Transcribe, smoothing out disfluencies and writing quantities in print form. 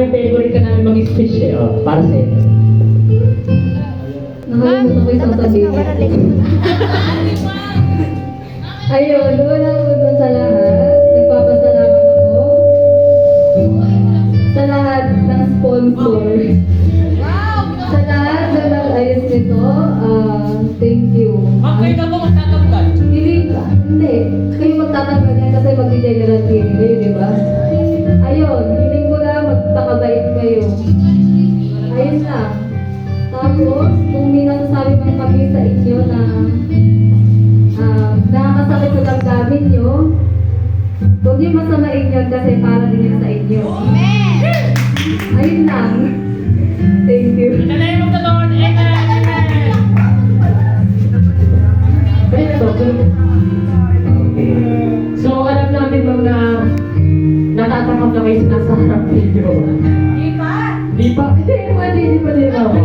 favorite ka namin mag-speech eh. Oh, para sa'yo. Nakalimutan ko yung sasabihin. Ayun, una sa lahat, nagpapasalamat ako sa lahat ng sponsor. Sa lahat na nag-ayos nito, thank you. Okay na ba magtatanggal? Hindi. Kayo magtatanggal yan kasi mag-general cleaning kayo, di ba? Ayun, hiling ko lang magpakabait kayo. Ayun lang. Tapos, kung may nasasabi pang kami sa inyo na nakakasakit sa damdamin nyo, huwag niyo masamain yun kasi para din yun sa inyo. Ayun lang. Thank you. In the name of the Lord, Amen! Okay. So, alam namin ma'am na natatakap na kayo sa nasa harap ninyo. Di pa? Di pa? Hindi pa.